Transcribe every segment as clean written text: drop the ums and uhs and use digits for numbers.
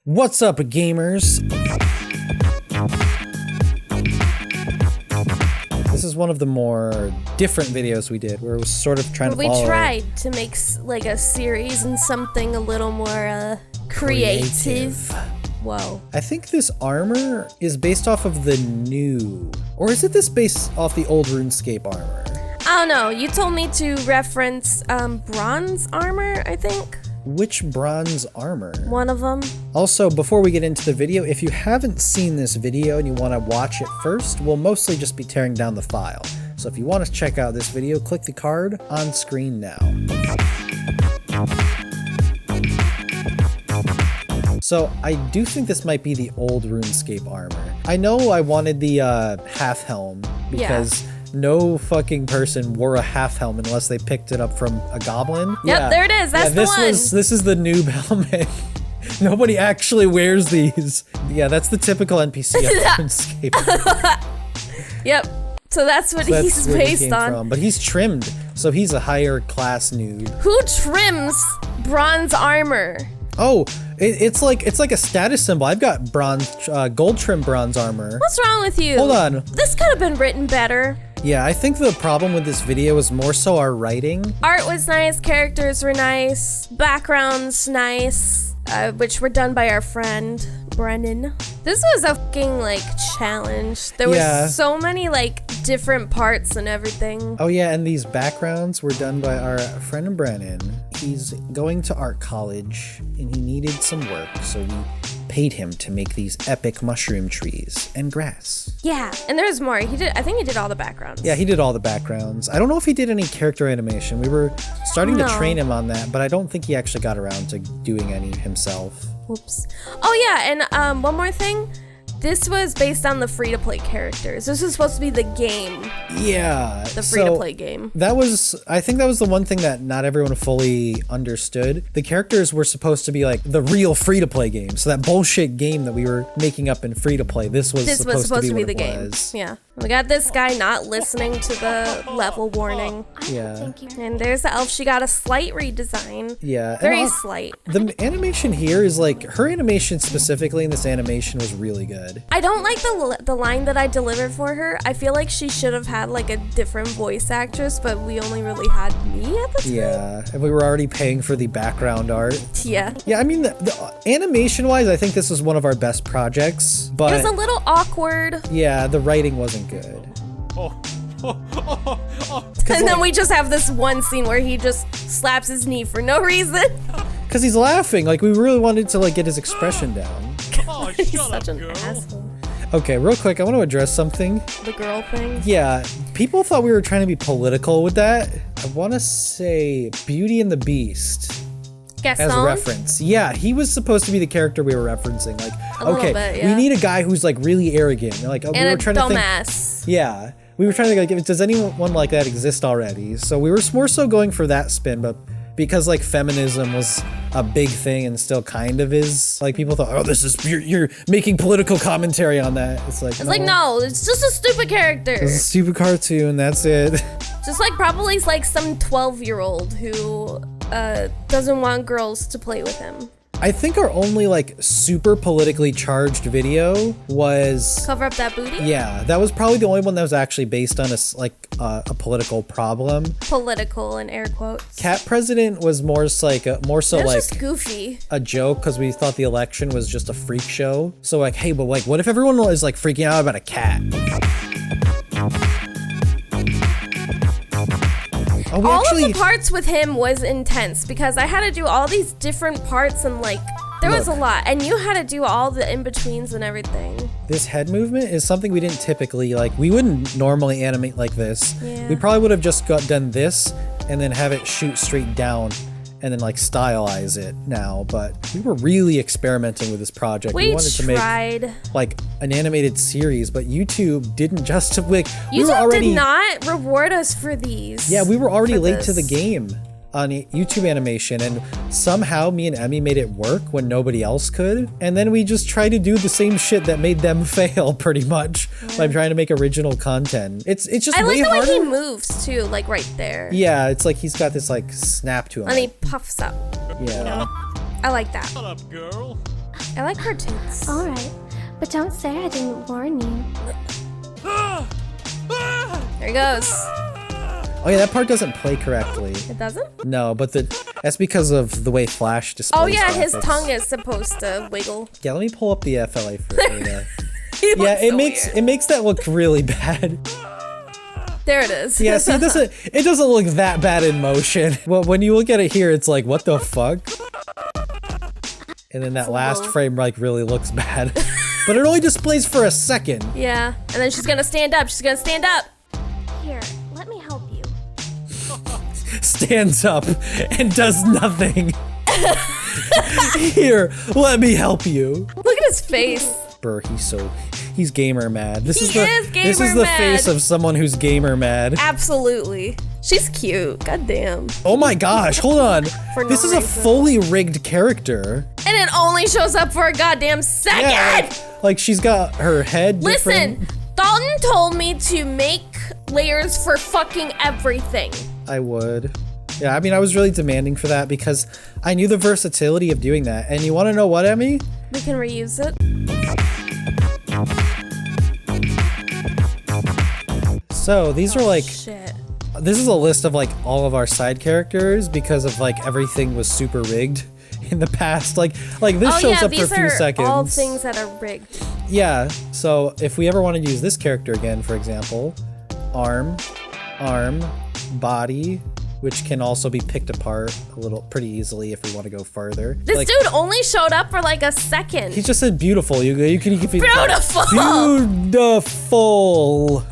What's up, gamers? This is one of the more different videos we did, where it was sort of trying to follow. We tried to make like a series and something a little more creative. Whoa. I think this armor is based off of the new, or is it this based off the old RuneScape armor? I don't know. You told me to reference bronze armor, I think. Which bronze armor? One of them. Also, before we get into the video, if you haven't seen this video and you want to watch it first, we'll mostly just be tearing down the file. So if you want to check out this video, click the card on screen now. So I do think this might be the old RuneScape armor. I know I wanted the half helm because no fucking person wore a half helm unless they picked it up from a goblin. Yep, there it is. That's the one. This is the noob helmet. Nobody actually wears these. Yeah, that's the typical NPC of RuneScape. Yep. So that's what he's based on. From. But he's trimmed, so he's a higher class noob. Who trims bronze armor? Oh, it's like a status symbol. I've got bronze, gold trim bronze armor. What's wrong with you? Hold on. This could have been written better. Yeah, I think the problem with this video is more so our writing. Art was nice, characters were nice, backgrounds nice, which were done by our friend Brennan. This was a fucking challenge. There was so many different parts and everything. Oh yeah, and these backgrounds were done by our friend Brennan. He's going to art college and he needed some work, so we paid him to make these epic mushroom trees and grass. Yeah, and there's more. I think he did all the backgrounds. Yeah, he did all the backgrounds. I don't know if he did any character animation. We were starting to train him on that, but I don't think he actually got around to doing any himself. Whoops. Oh yeah, and one more thing. This was based on the free-to-play characters. This was supposed to be the game. Yeah. The free-to-play game. I think that was the one thing that not everyone fully understood. The characters were supposed to be like the real free-to-play game. So that bullshit game that we were making up in free-to-play, this was supposed to be the game. Yeah. We got this guy not listening to the level warning. Yeah. And there's the elf. She got a slight redesign. Yeah. Very slight. The animation here is her animation specifically in this animation was really good. I don't like the line that I delivered for her. I feel like she should have had a different voice actress, but we only really had me at the time. Yeah, and we were already paying for the background art. Yeah. Yeah, I mean, the animation-wise, I think this was one of our best projects, but it was a little awkward. Yeah, the writing wasn't good. And then we just have this one scene where he just slaps his knee for no reason. Because he's laughing. We really wanted to get his expression down. Oh, He's such an asshole. Okay, real quick, I want to address something. The girl thing? Yeah, people thought we were trying to be political with that. I want to say Beauty and the Beast. Gaston? As a reference. Yeah, he was supposed to be the character we were referencing. Bit, we need a guy who's really arrogant. We and were trying dumbass. to think. Yeah, we were trying to does anyone like that exist already? So we were more so going for that spin, but because feminism was a big thing and still kind of is, people thought, oh, this is you're making political commentary on that. It's no, it's just a stupid character. It's a stupid cartoon. That's it. Just probably some 12-year-old who doesn't want girls to play with him. I think our only super politically charged video was Cover Up That Booty? Yeah, that was probably the only one that was actually based on a political problem. Political in air quotes. Cat President was more so just goofy. A joke because we thought the election was just a freak show. So hey, but what if everyone was freaking out about a cat? All of the parts with him was intense because I had to do all these different parts and there was a lot, and you had to do all the in-betweens and everything. This head movement is something we didn't typically we wouldn't normally animate like this. Yeah. We probably would have just done this and then have it shoot straight down and then stylize it now, but we were really experimenting with this project. We wanted to make an animated series, but YouTube didn't just YouTube did not reward us for these. Yeah, we were already late to the game on YouTube animation, and somehow me and Emmy made it work when nobody else could, and then we just tried to do the same shit that made them fail pretty much by trying to make original content. It's just way harder. I like the way he moves too, right there. Yeah, it's he's got this snap to him. And he puffs up. Yeah. I like that. Shut up, girl. I like her tits. All right, but don't say I didn't warn you. There he goes. Oh yeah, that part doesn't play correctly. It doesn't? No, but that's because of the way Flash displays. Oh yeah, his graphics. tongue is supposed to wiggle. Yeah, let me pull up the FLA for data. He looks so it weird. makes that look really bad. There it is. Yeah, see, it doesn't look that bad in motion. Well, when you look at it here, it's like, what the fuck? And then that last frame like really looks bad. But it only displays for a second. Yeah, and then she's gonna stand up. She's gonna stand up. Here, let me help you. Stands up and does nothing. Here, let me help you. Look at his face. Brr, he's gamer mad. This is gamer the mad. face of someone who's gamer mad. Absolutely. She's cute. God damn. Oh my gosh, hold on. For no This is a reason. fully rigged character. And it only shows up for a goddamn second. Yeah, like she's got her head Listen, different. Dalton told me to make layers for fucking everything. I would. Yeah, I mean, I was really demanding for that because I knew the versatility of doing that. And you want to know what, Emmy? We can reuse it. So these are like, Shit. this is a list of like all of our side characters because of like everything was super rigged in the past. Like this shows up for a few seconds. All things that are rigged. Yeah, so if we ever want to use this character again, for example, arm, body, which can also be picked apart pretty easily if we want to go further. This like, dude only showed up for like a second. he just said beautiful. You can Beautiful! Beautiful.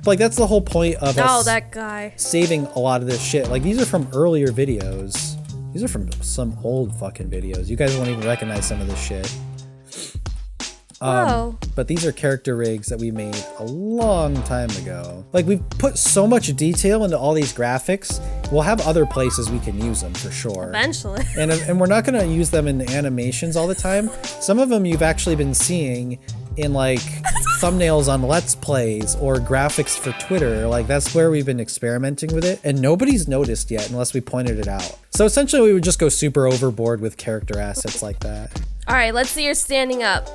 Like that's the whole point of Oh, us that guy. saving a lot of this shit. Like these are from earlier videos. These are from some old fucking videos. You guys won't even recognize some of this shit. Whoa. But these are character rigs that we made a long time ago. Like we've put so much detail into all these graphics. We'll have other places we can use them for sure. Eventually. And we're not gonna use them in the animations all the time. Some of them you've actually been seeing in like thumbnails on Let's Plays or graphics for Twitter. Like that's where we've been experimenting with it and nobody's noticed yet unless we pointed it out. So essentially we would just go super overboard with character assets like that. All right, let's see you're standing up.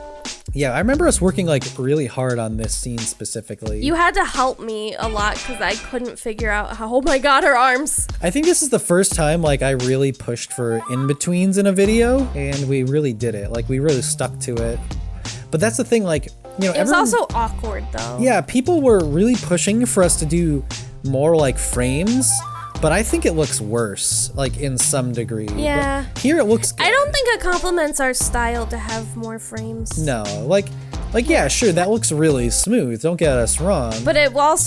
Yeah, I remember us working like really hard on this scene specifically. You had to help me a lot because I couldn't figure out how, oh my God, her arms. I think this is the first time like I really pushed for in-betweens in a video and we really did it. Like we really stuck to it. But that's the thing, like, you know, It was also awkward though. yeah, people were really pushing for us to do more like frames, but I think it looks worse, like in some degree. Yeah. But here it looks good. I don't think it complements our style to have more frames. No, like yeah, sure, that looks really smooth. Don't get us wrong. But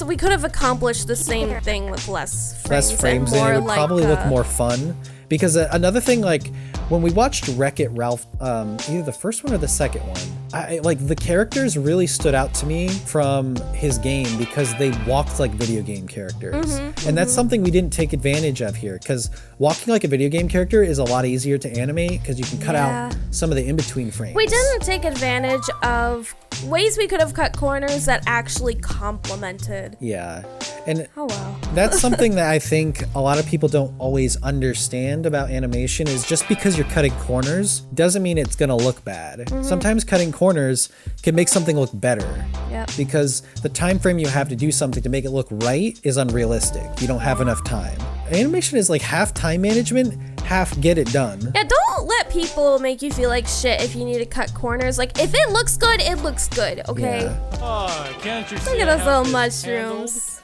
we could have accomplished the same thing with less frames. Less frames, and more it would like, probably look more fun. Because another thing, like when we watched Wreck-It Ralph, either the first one or the second one, like the characters really stood out to me from his game because they walked like video game characters. And that's something we didn't take advantage of here because walking like a video game character is a lot easier to animate because you can cut out some of the in-between frames. We didn't take advantage of ways we could have cut corners that actually complemented. Yeah. And Oh well. that's something that I think a lot of people don't always understand about animation is just because you're cutting corners doesn't mean it's gonna look bad. Sometimes cutting corners can make something look better. Yep. Because the time frame you have to do something to make it look right is unrealistic. You don't have enough time. Animation is like half time management, half get it done. Yeah, don't let people make you feel like shit if you need to cut corners. Like, if it looks good, it looks good, okay? Yeah. Oh, can't you see Look at I those have little this mushrooms.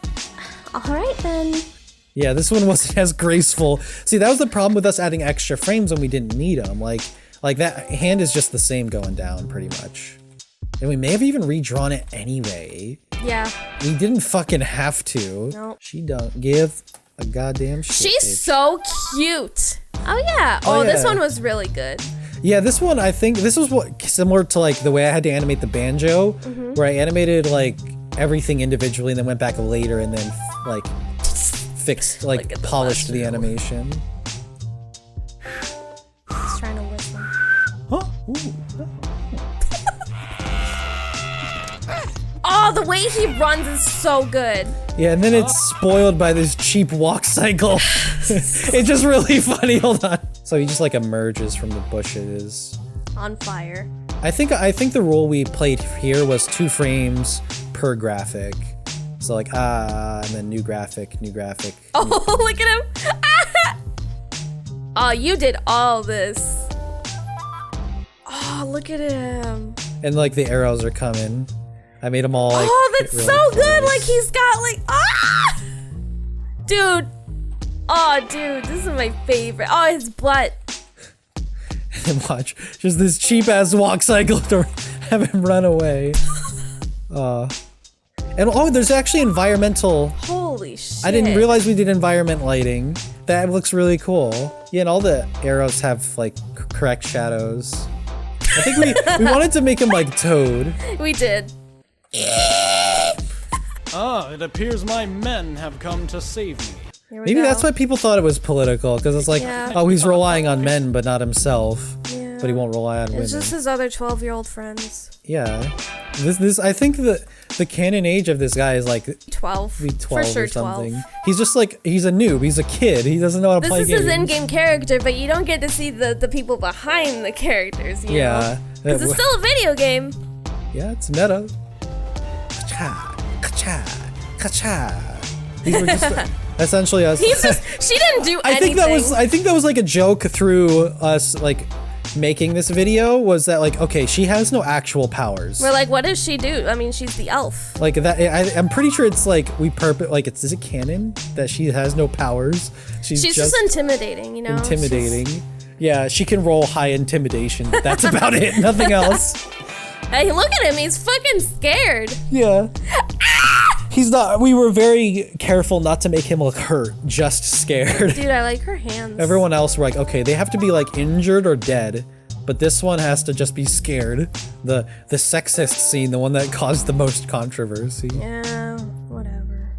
All right then. Yeah, this one wasn't as graceful. See, that was the problem with us adding extra frames when we didn't need them. Like that hand is just the same going down pretty much. And we may have even redrawn it anyway. Yeah. We didn't fucking have to. Nope. She don't give a goddamn shit. She's bitch. so cute. Oh, yeah. Oh, This yeah. one was really good. Yeah, this one, I think, this was what similar to like the way I had to animate the banjo, where I animated like everything individually and then went back later and then like fixed, Look like at the polished the mushroom. animation. Just trying to listen. Huh? Ooh. Oh, the way he runs is so good. Yeah, and then it's spoiled by this cheap walk cycle. It's just really funny. Hold on. So he just like emerges from the bushes. On fire. I think the rule we played here was 2 frames per graphic. So like, and then new graphic. Oh, look at him. Oh, you did all this. Oh, look at him. And like the arrows are coming. I made them all like, oh, that's really so close. good. Like he's got like, dude. Oh, dude, this is my favorite. Oh, his butt. And watch, just this cheap ass walk cycle to have him run away. And oh, there's actually environmental. Holy shit. I didn't realize we did environment lighting. That looks really cool. Yeah, and all the arrows have like correct shadows. I think we wanted to make him like Toad. We did. It appears my men have come to save me. Maybe that's why people thought it was political, because it's like, oh, he's relying on men but not himself. Yeah. But he won't rely on women. It's just his other 12-year-old friends. Yeah. This I think the canon age of this guy is like 12. 12 For sure, or something. 12. He's just like, he's a noob. He's a kid. He doesn't know how to play games. This is his in-game character, but you don't get to see the people behind the characters, you know? Because it's still a video game. Yeah, it's meta. Ka-cha, ka-cha, ka-cha. These were just essentially us. She didn't do I anything. think that was like a joke through us like making this video, was that like, okay, she has no actual powers. We're like, what does she do? I mean, she's the elf. Like that, I'm pretty sure it's like is it canon that she has no powers? She's just intimidating, you know? Intimidating. Yeah, she can roll high intimidation, but that's about it. Nothing else. Hey, look at him. He's fucking scared. Yeah. He's not. We were very careful not to make him look hurt, just scared. Dude, I like her hands. Everyone else were like, okay, they have to be like injured or dead, but this one has to just be scared. The sexist scene, the one that caused the most controversy. Yeah, whatever.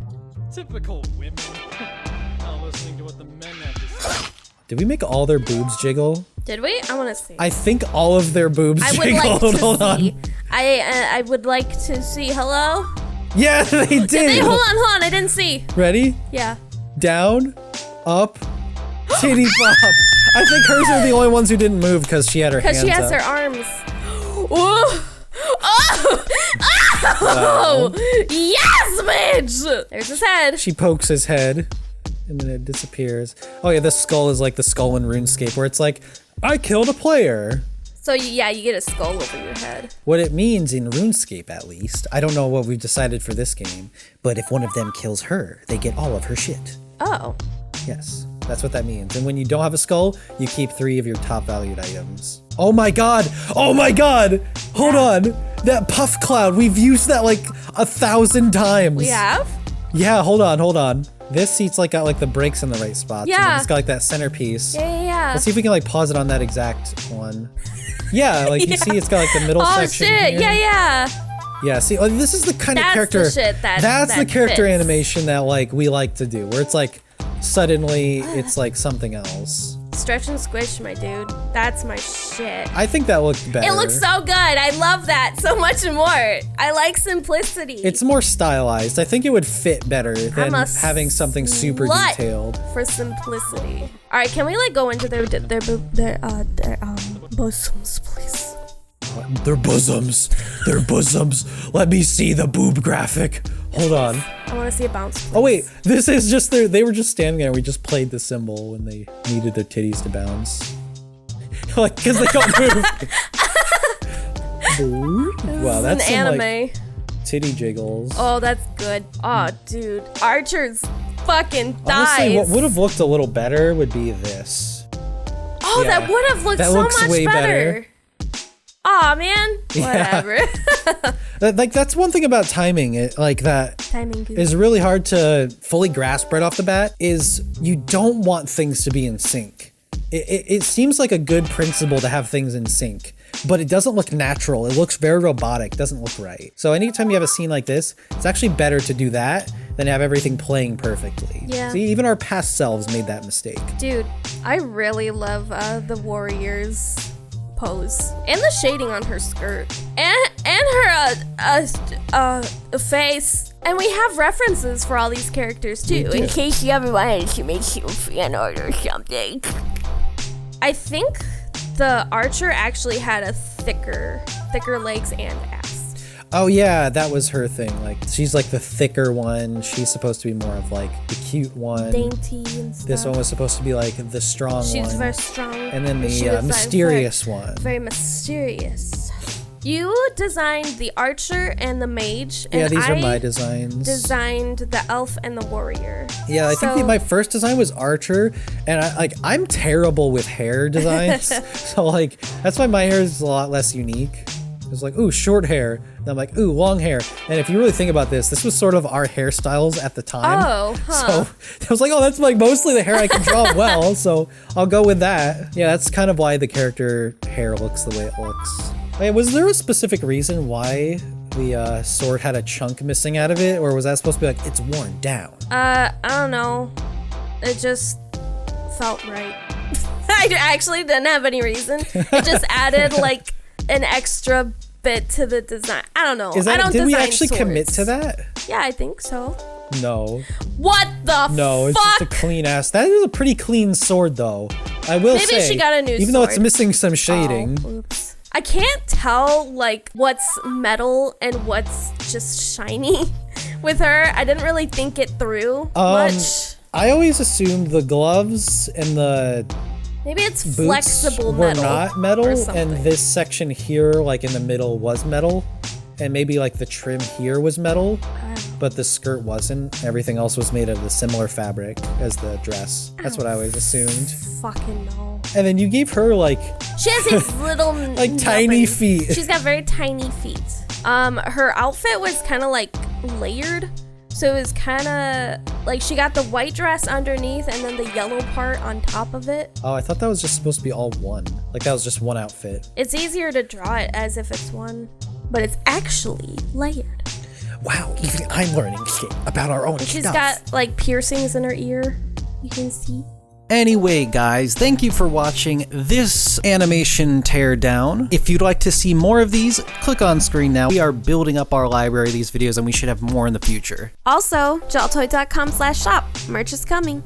Typical women. Not listening to what the men have to say. Did we make all their boobs jiggle? Did we? I want to see. I think all of their boobs jiggled. Like to Hold see. on. I would like to see. Hello? Yeah, they did. Did they? Hold on. I didn't see. Ready? Yeah. Down, up, titty bop. I think hers are the only ones who didn't move because she had her hands up. Because she has her arms. Oh! Oh! Wow. Yes, bitch! There's his head. She pokes his head, and then it disappears. Oh yeah, this skull is like the skull in RuneScape, where it's like, I killed a player. So yeah, you get a skull over your head. What it means in RuneScape, at least, I don't know what we've decided for this game, but if one of them kills her, they get all of her shit. Oh. Yes, that's what that means. And when you don't have a skull, you keep 3 of your top valued items. Oh my god! Oh my god! Hold on! That puff cloud, we've used that like 1,000 times. We have? Yeah, hold on. This seat's like got like the brakes in the right spots. Yeah. And then it's got like that centerpiece. Yeah. Let's see if we can like pause it on that exact one. Yeah, like you see it's got like the middle section. Oh shit, here. yeah. Yeah, see, like, this is the kind of character. That's the shit that's the that character fits. animation that like we like to do, where it's like suddenly it's like something else. Stretch and squish, my dude. That's my shit. I think that looked better. It looks so good. I love that so much more. I like simplicity. It's more stylized. I think it would fit better than having something super slut detailed. For simplicity. All right, can we like go into their bosoms, please? Their bosoms. Let me see the boob graphic. Hold on. I want to see a bounce, please. Oh wait, this is just they were just standing there. We just played the symbol when they needed their titties to bounce. Like, cause they don't move. Wow, that's an some, anime. like, titty jiggles. Oh, that's good. Oh, dude, Archer's fucking thighs. Honestly, what would have looked a little better would be this. Oh, Yeah. that would have looked That so looks much way better. Aw, man. Yeah. Whatever. Like, that's one thing about timing. It like that Timing good. is really hard to fully grasp right off the bat. Is you don't want things to be in sync. It seems like a good principle to have things in sync, but it doesn't look natural. It looks very robotic. It doesn't look right. So anytime you have a scene like this, it's actually better to do that than have everything playing perfectly. Yeah. See, even our past selves made that mistake. Dude, I really love the Warriors pose and the shading on her skirt and her face. And we have references for all these characters too, in case you ever wanted to make you a fan art or something. I think the archer actually had a thicker legs and ass. Oh yeah, that was her thing. Like she's like the thicker one. She's supposed to be more of like the cute one. Dainty and stuff. This one was supposed to be like the strong one. She's very strong. And then the mysterious one. Very mysterious. You designed the archer and the mage. Yeah, and these are I my designs. Designed the elf and the warrior. Yeah, I think my first design was archer, and I'm terrible with hair designs. So like that's why my hair is a lot less unique. It's like, ooh, short hair. And I'm like, ooh, long hair. And if you really think about this was sort of our hairstyles at the time. Oh, huh. So I was like, oh, that's like mostly the hair I can draw well, so I'll go with that. Yeah, that's kind of why the character hair looks the way it looks. Wait, was there a specific reason why the sword had a chunk missing out of it? Or was that supposed to be like, it's worn down? I don't know. It just felt right. I actually didn't have any reason. It just added like an extra bit to the design. I don't know. Did we actually commit to that? Yeah, I think so. No. What the No, it's fuck? just a clean ass. That is a pretty clean sword though. I will say. Maybe she got a new even sword. though it's missing some shading. Oh, oops. I can't tell like what's metal and what's just shiny with her. I didn't really think it through much. I always assumed the gloves and the maybe it's boots flexible were metal. not metal, or something. and this section here, like in the middle, was metal, and maybe like the trim here was metal, but the skirt wasn't. Everything else was made of the similar fabric as the dress. That's what I always assumed. Fucking no. And then you gave her like She has these little like tiny feet. She's got very tiny feet. Her outfit was kind of like layered. So it was kind of like she got the white dress underneath and then the yellow part on top of it. Oh, I thought that was just supposed to be all one. Like that was just one outfit. It's easier to draw it as if it's one, but it's actually layered. Wow, even I'm learning shit about our own And she's stuff. got like piercings in her ear. You can see. Anyway, guys, thank you for watching this animation teardown. If you'd like to see more of these, click on screen now. We are building up our library of these videos and we should have more in the future. Also, jaltoid.com/shop. Merch is coming.